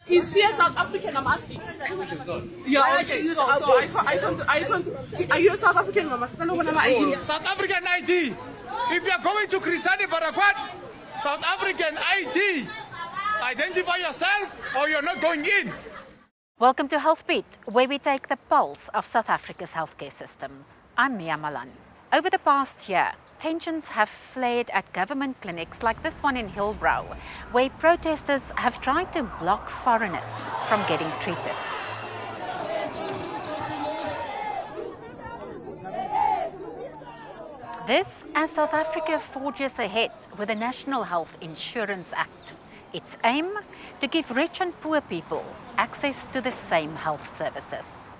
He's here South African, I'm asking. Which is not. Yeah, okay. So I can't. Are you a South African? I'm asking. ID. South African ID. If you are going to Krisani Barakwat, South African ID. Identify yourself or you're not going in. Welcome to Healthbeat, where we take the pulse of South Africa's healthcare system. I'm Mia Malan. Over the past year, tensions have flared at government clinics like this one in Hillbrow, where protesters have tried to block foreigners from getting treated. This as South Africa forges ahead with the National Health Insurance Act. Its aim to give rich and poor people access to the same health services.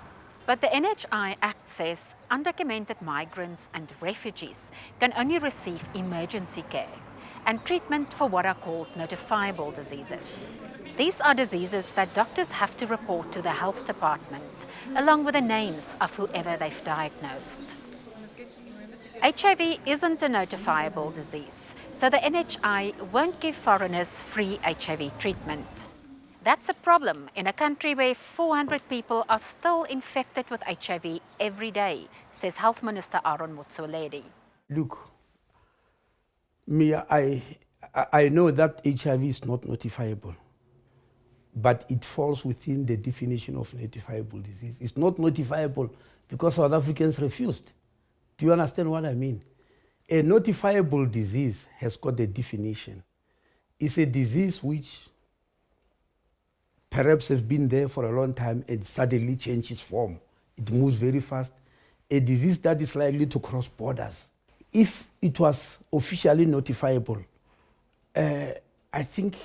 But the NHI Act says undocumented migrants and refugees can only receive emergency care and treatment for what are called notifiable diseases. These are diseases that doctors have to report to the health department, along with the names of whoever they've diagnosed. HIV isn't a notifiable disease, so the NHI won't give foreigners free HIV treatment. That's a problem in a country where 400 people are still infected with HIV every day, says Health Minister Aaron Motsoaledi. Look, Mia, I know that HIV is not notifiable, but it falls within the definition of notifiable disease. It's not notifiable because South Africans refused. Do you understand what I mean? A notifiable disease has got a definition. It's a disease which perhaps has been there for a long time and suddenly changes form. It moves very fast. A disease that is likely to cross borders. If it was officially notifiable, I think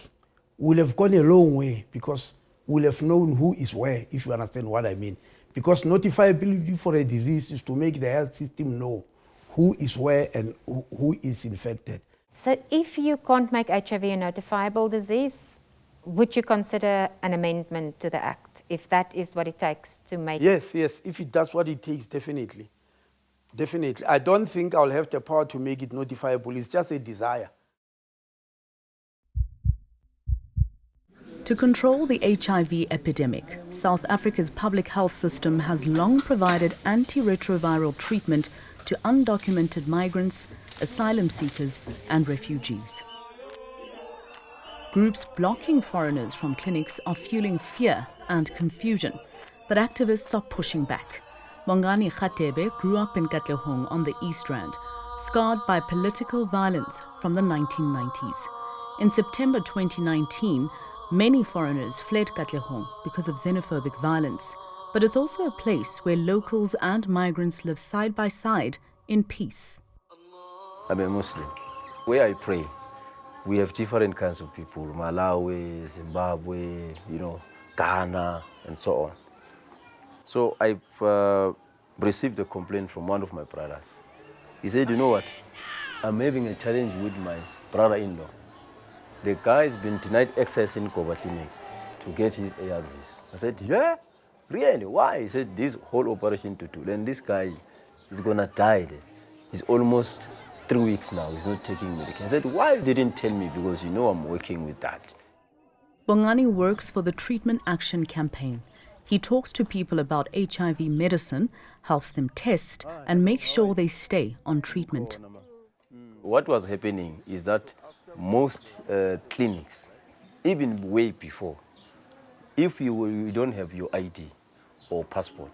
we'll have gone a long way because we'll have known who is where, if you understand what I mean. Because notifiability for a disease is to make the health system know who is where and who is infected. So if you can't make HIV a notifiable disease, would you consider an amendment to the Act, if that is what it takes to make it? Yes, if that's what it takes, definitely. Definitely. I don't think I'll have the power to make it notifiable. It's just a desire. To control the HIV epidemic, South Africa's public health system has long provided antiretroviral treatment to undocumented migrants, asylum seekers and refugees. Groups blocking foreigners from clinics are fueling fear and confusion, but activists are pushing back. Bongani Khatebe grew up in Katlehong on the East Rand, scarred by political violence from the 1990s. In September 2019, many foreigners fled Katlehong because of xenophobic violence, but it's also a place where locals and migrants live side by side in peace. I'm a Muslim. Where I pray, we have different kinds of people, Malawi, Zimbabwe, Ghana, and so on. So I've received a complaint from one of my brothers. He said, you know what, I'm having a challenge with my brother-in-law. The guy has been denied access in Koba Clinic to get his ARVs. I said, yeah? Really? Why? He said, this whole operation to do. Then this guy is going to die. He's almost 3 weeks now. He's not taking medication. I said, why you didn't tell me? Because I'm working with that. Bongani works for the Treatment Action Campaign. He talks to people about HIV medicine, helps them test, and makes sure they stay on treatment. What was happening is that most clinics, even way before, if you don't have your ID or passport,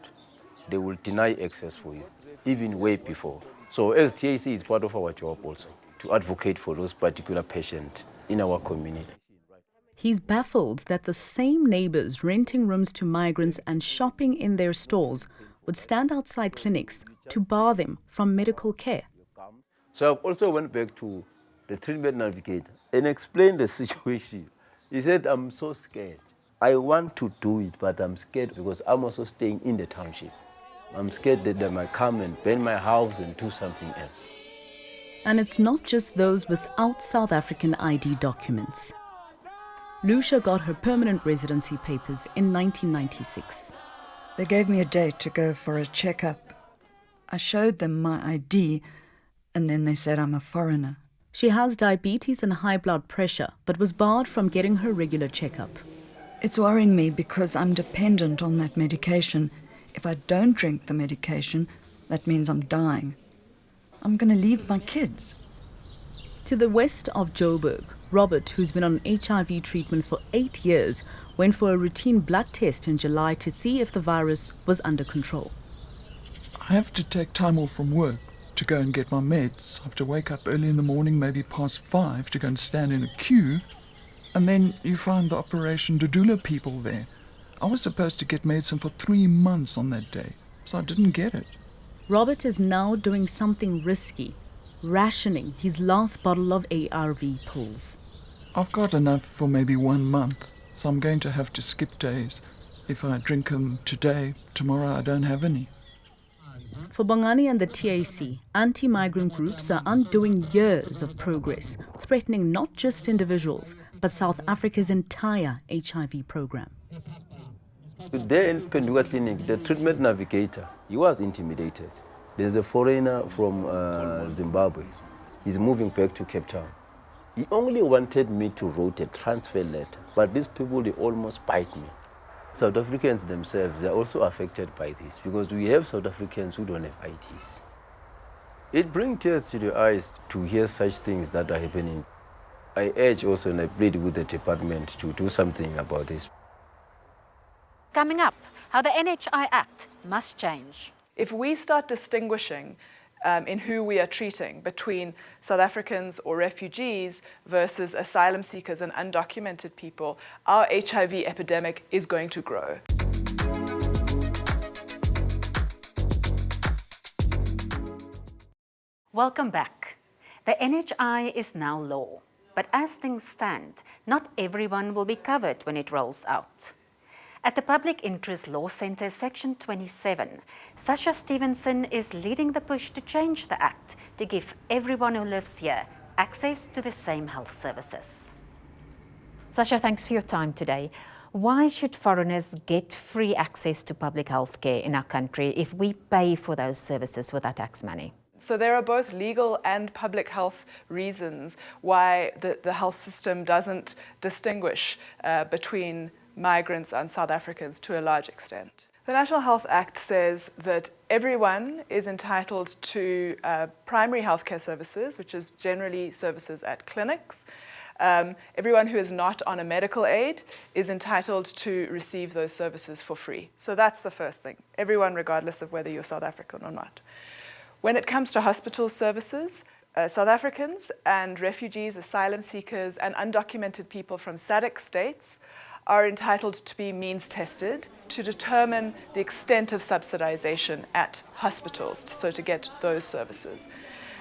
they will deny access for you, even way before. So as TAC is part of our job also, to advocate for those particular patients in our community. He's baffled that the same neighbors renting rooms to migrants and shopping in their stores would stand outside clinics to bar them from medical care. So I also went back to the treatment navigator and explained the situation. He said, I'm so scared. I want to do it, but I'm scared because I'm also staying in the township. I'm scared that they might come and burn my house and do something else. And it's not just those without South African ID documents. Lucia got her permanent residency papers in 1996. They gave me a date to go for a checkup. I showed them my ID, and then they said I'm a foreigner. She has diabetes and high blood pressure, but was barred from getting her regular checkup. It's worrying me because I'm dependent on that medication. If I don't drink the medication, that means I'm dying. I'm going to leave my kids. To the west of Joburg, Robert, who's been on HIV treatment for 8 years, went for a routine blood test in July to see if the virus was under control. I have to take time off from work to go and get my meds. I have to wake up early in the morning, maybe past 5, to go and stand in a queue. And then you find the Operation Dodula people there. I was supposed to get medicine for 3 months on that day, so I didn't get it. Robert is now doing something risky, rationing his last bottle of ARV pills. I've got enough for maybe 1 month, so I'm going to have to skip days. If I drink them today, tomorrow I don't have any. For Bongani and the TAC, anti-migrant groups are undoing years of progress, threatening not just individuals, but South Africa's entire HIV program. There in Penduga Clinic, the treatment navigator, he was intimidated. There's a foreigner from Zimbabwe. He's moving back to Cape Town. He only wanted me to write a transfer letter, but these people, they almost bite me. South Africans themselves, they're also affected by this because we have South Africans who don't have IDs. It brings tears to the eyes to hear such things that are happening. I urge also, and I plead with the department to do something about this. Coming up, how the NHI Act must change. If we start distinguishing in who we are treating between South Africans or refugees versus asylum seekers and undocumented people, our HIV epidemic is going to grow. Welcome back. The NHI is now law, but as things stand, not everyone will be covered when it rolls out. At the Public Interest Law Centre, Section 27, Sasha Stevenson is leading the push to change the Act to give everyone who lives here access to the same health services. Sasha, thanks for your time today. Why should foreigners get free access to public health care in our country if we pay for those services with our tax money? So there are both legal and public health reasons why the health system doesn't distinguish between migrants and South Africans to a large extent. The National Health Act says that everyone is entitled to primary healthcare services, which is generally services at clinics. Everyone who is not on a medical aid is entitled to receive those services for free. So that's the first thing, everyone regardless of whether you're South African or not. When it comes to hospital services, South Africans and refugees, asylum seekers, and undocumented people from SADC states are entitled to be means tested to determine the extent of subsidization at hospitals, so to get those services.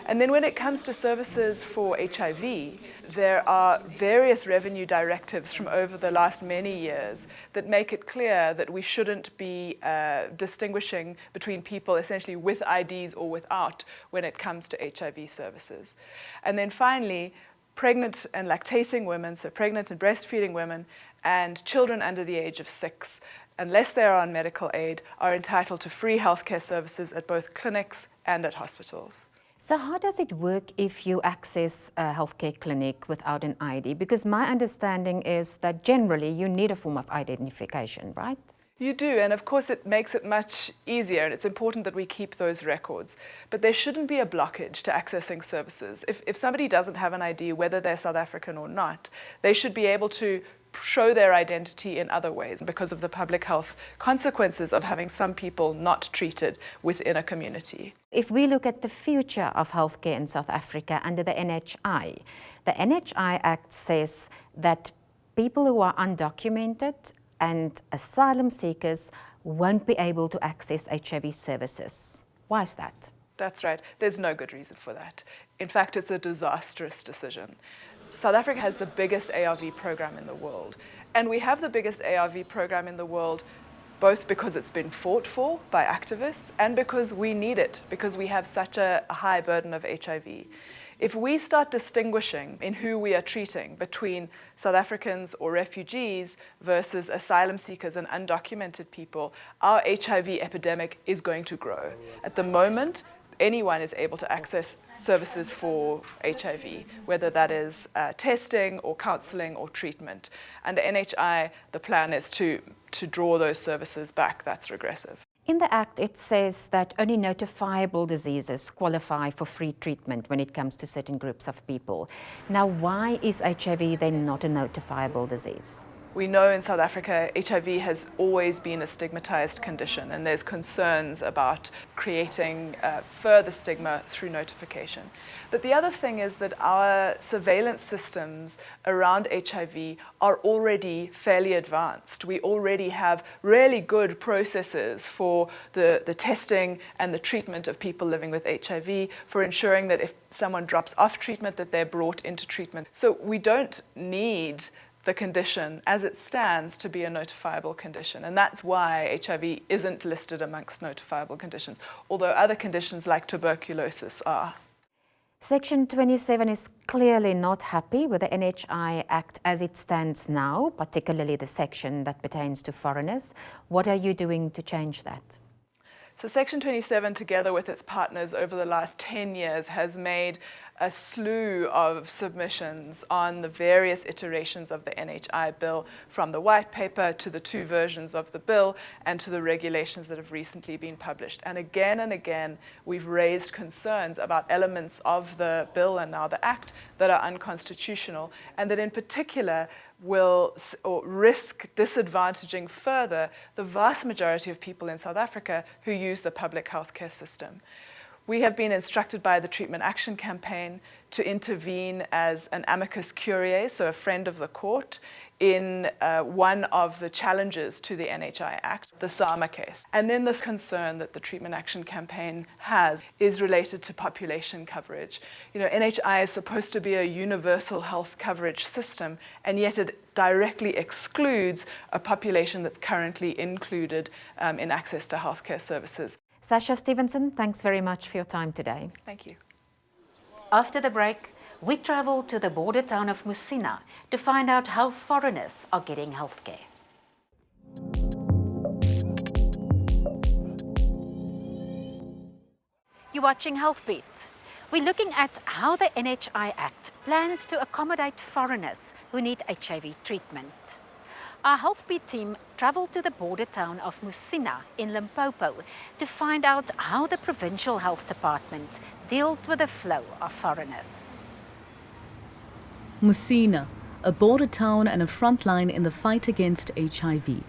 And then when it comes to services for HIV, there are various revenue directives from over the last many years that make it clear that we shouldn't be distinguishing between people essentially with IDs or without when it comes to HIV services. And then finally, pregnant and lactating women, so pregnant and breastfeeding women, and children under the age of 6, unless they are on medical aid, are entitled to free healthcare services at both clinics and at hospitals. So how does it work if you access a healthcare clinic without an ID? Because my understanding is that generally you need a form of identification, right? You do, and of course it makes it much easier, and it's important that we keep those records. But there shouldn't be a blockage to accessing services. If somebody doesn't have an ID, whether they're South African or not, they should be able to show their identity in other ways because of the public health consequences of having some people not treated within a community. If we look at the future of healthcare in South Africa under the NHI Act says that people who are undocumented and asylum seekers won't be able to access HIV services. Why is that? That's right. There's no good reason for that. In fact, it's a disastrous decision. South Africa has the biggest ARV program in the world. And we have the biggest ARV program in the world both because it's been fought for by activists and because we need it, because we have such a high burden of HIV. If we start distinguishing in who we are treating between South Africans or refugees versus asylum seekers and undocumented people, our HIV epidemic is going to grow. At the moment, anyone is able to access services for HIV, whether that is testing or counselling or treatment. Under NHI, the plan is to draw those services back. That's regressive. In the Act, it says that only notifiable diseases qualify for free treatment when it comes to certain groups of people. Now, why is HIV then not a notifiable disease? We know in South Africa, HIV has always been a stigmatized condition, and there's concerns about creating further stigma through notification. But the other thing is that our surveillance systems around HIV are already fairly advanced. We already have really good processes for the testing and the treatment of people living with HIV, for ensuring that if someone drops off treatment, that they're brought into treatment. So we don't need the condition as it stands to be a notifiable condition. And that's why HIV isn't listed amongst notifiable conditions, although other conditions like tuberculosis are. Section 27 is clearly not happy with the NHI Act as it stands now, particularly the section that pertains to foreigners. What are you doing to change that? So Section 27, together with its partners over the last 10 years, has made a slew of submissions on the various iterations of the NHI bill, from the white paper to the 2 versions of the bill and to the regulations that have recently been published. And again, we've raised concerns about elements of the bill and now the Act that are unconstitutional, and that in particular will risk disadvantaging further the vast majority of people in South Africa who use the public healthcare system. We have been instructed by the Treatment Action Campaign to intervene as an amicus curiae, so a friend of the court, in one of the challenges to the NHI Act, the SAMA case. And then the concern that the Treatment Action Campaign has is related to population coverage. You know, NHI is supposed to be a universal health coverage system, and yet it directly excludes a population that's currently included in access to healthcare services. Sasha Stevenson, thanks very much for your time today. Thank you. After the break, we travel to the border town of Musina to find out how foreigners are getting healthcare. You're watching Healthbeat. We're looking at how the NHI Act plans to accommodate foreigners who need HIV treatment. Our Healthbeat team travelled to the border town of Musina in Limpopo to find out how the Provincial Health Department deals with the flow of foreigners. Musina, a border town and a frontline in the fight against HIV.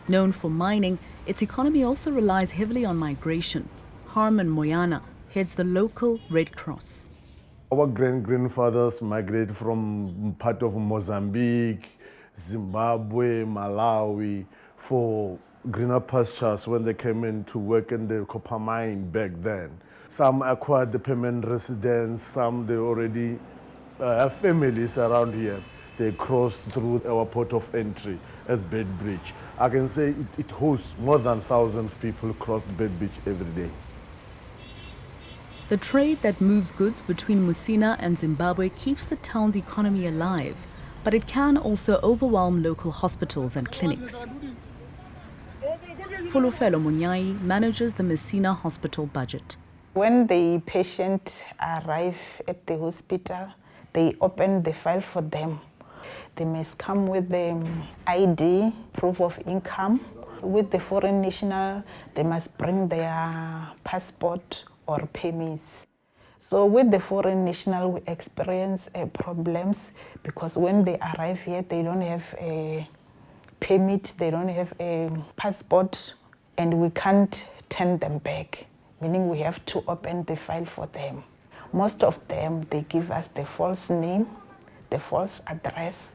Known for mining, its economy also relies heavily on migration. Harmon Moyana heads the local Red Cross. Our grandfathers migrated from part of Mozambique, Zimbabwe, Malawi for greener pastures when they came in to work in the copper mine back then. Some acquired the permanent residence, some they already have families around here. They crossed through our port of entry at Bedbridge. I can say it hosts more than thousands of people across Bedbridge every day. The trade that moves goods between Musina and Zimbabwe keeps the town's economy alive, but it can also overwhelm local hospitals and clinics. Fulufelo Munyai manages the Musina hospital budget. When the patient arrives at the hospital, they open the file for them. They must come with the ID, proof of income. With the foreign national, they must bring their passport or permits. So with the foreign national, we experience problems because when they arrive here, they don't have a permit, they don't have a passport, and we can't turn them back, meaning we have to open the file for them. Most of them, they give us the false name, the false address,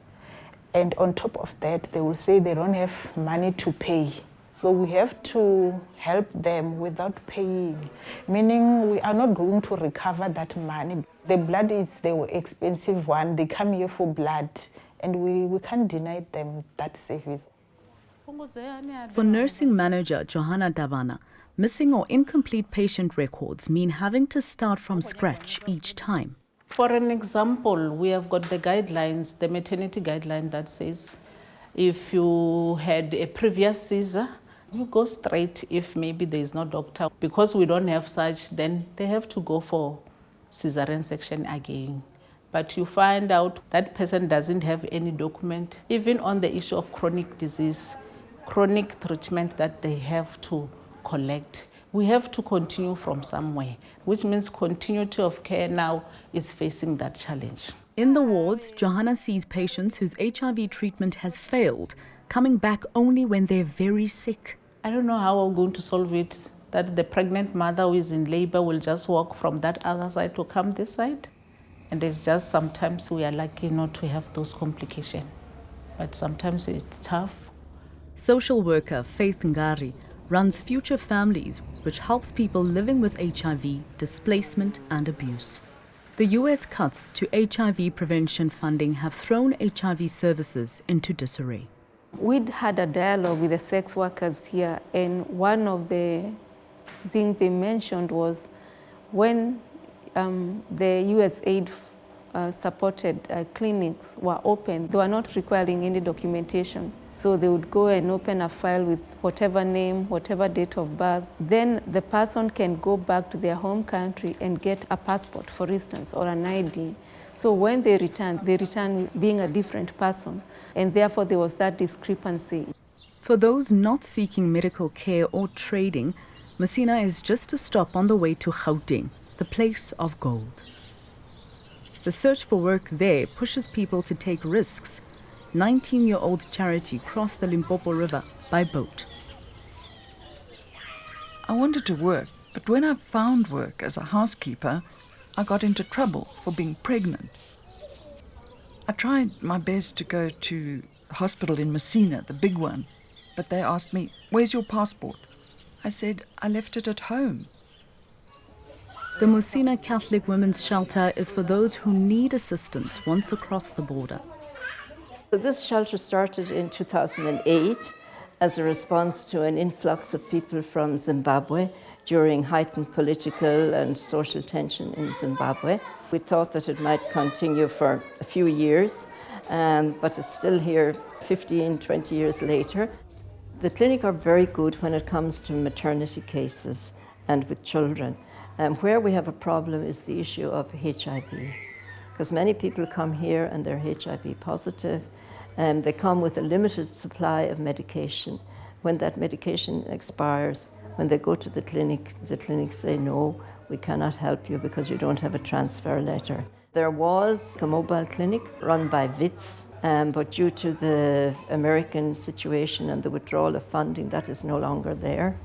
and on top of that, they will say they don't have money to pay. So we have to help them without paying, meaning we are not going to recover that money. The blood is the expensive one. They come here for blood, and we can't deny them that service. For nursing manager Johanna Davana, missing or incomplete patient records mean having to start from scratch each time. For an example, we have got the guidelines, the maternity guideline that says if you had a previous Caesar, You go straight if maybe there is no doctor. Because we don't have such, then they have to go for cesarean section again. But you find out that person doesn't have any document. Even on the issue of chronic disease, chronic treatment that they have to collect, we have to continue from somewhere, which means continuity of care now is facing that challenge. In the wards, Johanna sees patients whose HIV treatment has failed, coming back only when they're very sick. I don't know how I'm going to solve it, that the pregnant mother who is in labor will just walk from that other side to come this side. And it's just sometimes we are lucky not to have those complications. But sometimes it's tough. Social worker Faith Ngari runs Future Families, which helps people living with HIV, displacement and abuse. The US cuts to HIV prevention funding have thrown HIV services into disarray. We'd had a dialogue with the sex workers here, and one of the things they mentioned was when the USAID supported clinics were open, they were not requiring any documentation. So they would go and open a file with whatever name, whatever date of birth. Then the person can go back to their home country and get a passport, for instance, or an ID. So when they return being a different person. And therefore there was that discrepancy. For those not seeking medical care or trading, Musina is just a stop on the way to Gauteng, the place of gold. The search for work there pushes people to take risks. 19-year-old Charity crossed the Limpopo River by boat. I wanted to work, but when I found work as a housekeeper, I got into trouble for being pregnant. I tried my best to go to the hospital in Musina, the big one, but they asked me, "Where's your passport?" I said, "I left it at home." The Musina Catholic Women's Shelter is for those who need assistance once across the border. This shelter started in 2008 as a response to an influx of people from Zimbabwe during heightened political and social tension in Zimbabwe. We thought that it might continue for a few years, but it's still here 15, 20 years later. The clinic are very good when it comes to maternity cases and with children. Where we have a problem is the issue of HIV, because many people come here and they're HIV positive, and they come with a limited supply of medication. When that medication expires, when they go to the clinic say, "No, we cannot help you because you don't have a transfer letter." There was a mobile clinic run by WITS, but due to the American situation and the withdrawal of funding, that is no longer there.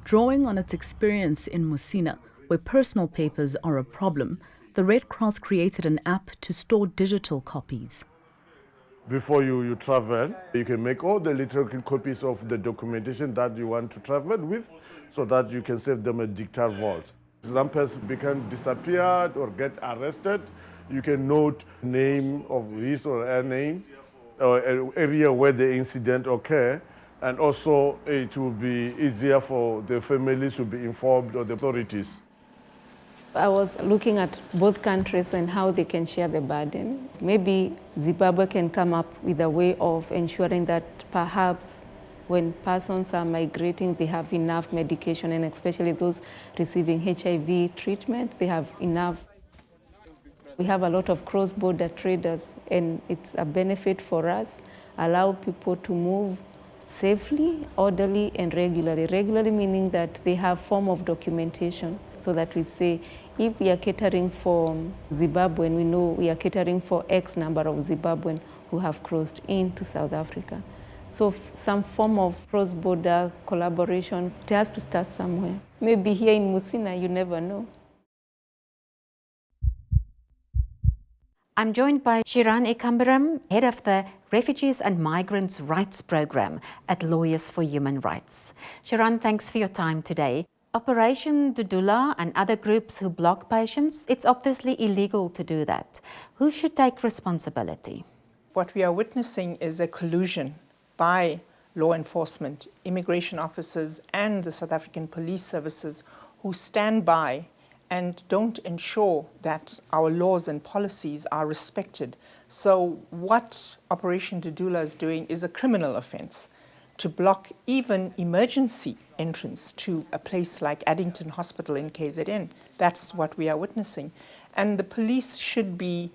Drawing on its experience in Musina, where personal papers are a problem, the Red Cross created an app to store digital copies. Before you travel, you can make all the little copies of the documentation that you want to travel with so that you can save them a digital vault. Some person become disappeared or get arrested, you can note name of his or her name, or area where the incident occurred, and also it will be easier for the families to be informed of the authorities. I was looking at both countries and how they can share the burden. Maybe Zimbabwe can come up with a way of ensuring that perhaps when persons are migrating, they have enough medication, and especially those receiving HIV treatment, they have enough. We have a lot of cross-border traders, and it's a benefit for us, allow people to move safely, orderly, and regularly. Regularly meaning that they have form of documentation, so that we say, if we are catering for Zimbabwean, we know we are catering for X number of Zimbabwean who have crossed into South Africa. So some form of cross-border collaboration, it has to start somewhere. Maybe here in Musina, you never know. I'm joined by Shiran Ekambiram, head of the Refugees and Migrants Rights Program at Lawyers for Human Rights. Shiran, thanks for your time today. Operation Dudula and other groups who block patients, it's obviously illegal to do that. Who should take responsibility? What we are witnessing is a collusion by law enforcement, immigration officers, and the South African police services who stand by and don't ensure that our laws and policies are respected. So what Operation Dudula is doing is a criminal offense. to block even emergency entrance to a place like Addington Hospital in KZN. That's what we are witnessing. And the police should be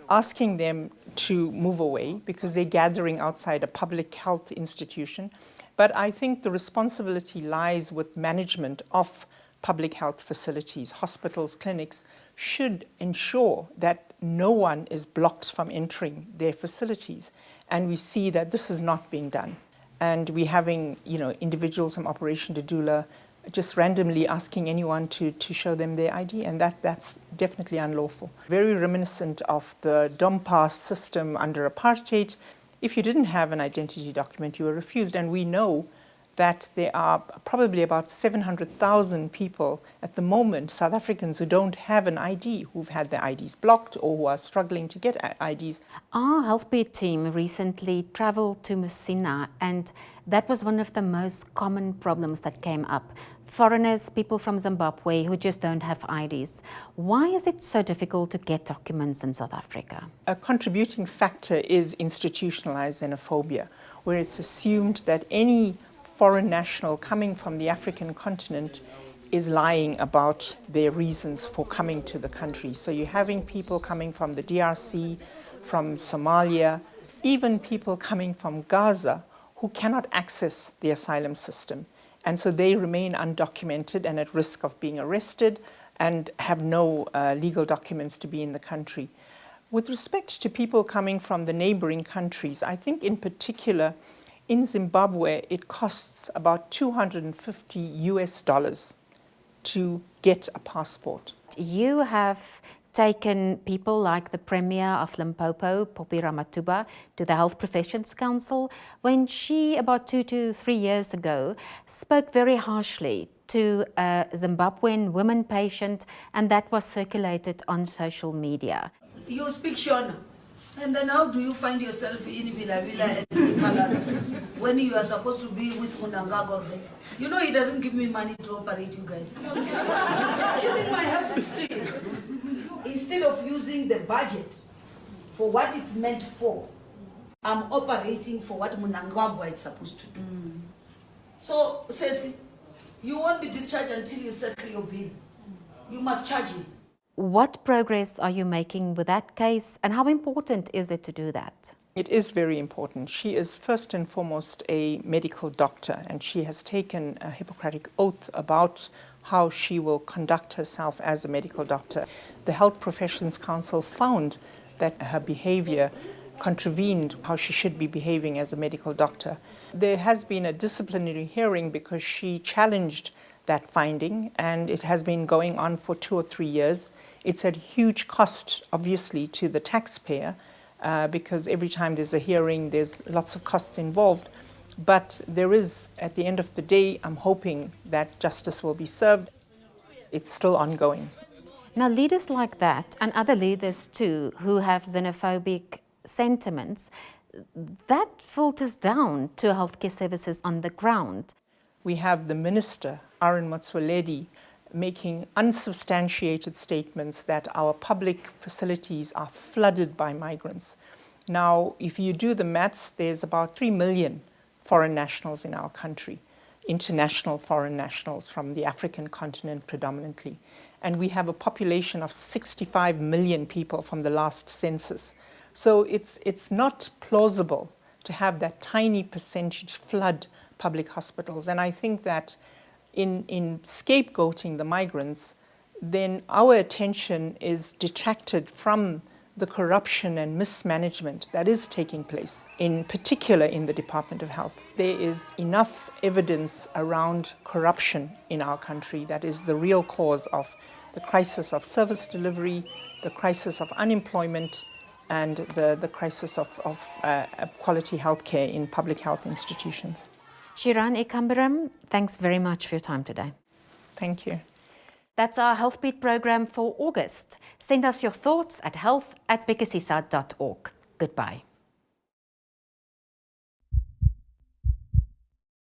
asking them to move away because they're gathering outside a public health institution. But I think the responsibility lies with management of public health facilities, hospitals, clinics, should ensure that no one is blocked from entering their facilities. And we see that this is not being done. And we're having, individuals from Operation Dudula just randomly asking anyone to show them their ID, and that's definitely unlawful. Very reminiscent of the Dompas system under apartheid. If you didn't have an identity document, you were refused, and we know that there are probably about 700,000 people at the moment, South Africans, who don't have an ID, who've had their IDs blocked or who are struggling to get IDs. Our healthcare team recently traveled to Musina, and that was one of the most common problems that came up. Foreigners, people from Zimbabwe who just don't have IDs. Why is it so difficult to get documents in South Africa? A contributing factor is institutionalized xenophobia, where it's assumed that any foreign national coming from the African continent is lying about their reasons for coming to the country. So you're having people coming from the DRC, from Somalia, even people coming from Gaza who cannot access the asylum system. And so they remain undocumented and at risk of being arrested and have no legal documents to be in the country. With respect to people coming from the neighboring countries, I think in particular, in Zimbabwe, it costs about $250 to get a passport. You have taken people like the Premier of Limpopo, Poppy Ramatuba, to the Health Professions Council when she, about 2 to 3 years ago, spoke very harshly to a Zimbabwean woman patient, and that was circulated on social media. You speak Shona, and then how do you find yourself in Vila Vila and Malala when you are supposed to be with Munangago there? You know he doesn't give me money to operate you guys. Killing my health system. Instead of using the budget for what it's meant for, I'm operating for what Munangagwa is supposed to do. So, says, you won't be discharged until you settle your bill. You must charge him. What progress are you making with that case, and how important is it to do that? It is very important. She is first and foremost a medical doctor, and she has taken a Hippocratic oath about how she will conduct herself as a medical doctor. The Health Professions Council found that her behavior contravened how she should be behaving as a medical doctor. There has been a disciplinary hearing because she challenged that finding, and it has been going on for 2 or 3 years. It's at huge cost, obviously, to the taxpayer, because every time there's a hearing, there's lots of costs involved. But there is, at the end of the day, I'm hoping that justice will be served. It's still ongoing. Now, leaders like that, and other leaders too, who have xenophobic sentiments, that filters down to healthcare services on the ground. We have the minister, Aaron Motsoaledi, making unsubstantiated statements that our public facilities are flooded by migrants. Now, if you do the maths, there's about 3 million foreign nationals in our country, international foreign nationals from the African continent predominantly. And we have a population of 65 million people from the last census. So it's not plausible to have that tiny percentage flood public hospitals. And I think that in scapegoating the migrants, then our attention is detracted from the corruption and mismanagement that is taking place, in particular in the Department of Health. There is enough evidence around corruption in our country that is the real cause of the crisis of service delivery, the crisis of unemployment, and the crisis of quality healthcare in public health institutions. Shiran Ekambaram, thanks very much for your time today. Thank you. That's our Healthbeat program for August. Send us your thoughts at health@advocacy.org. Goodbye.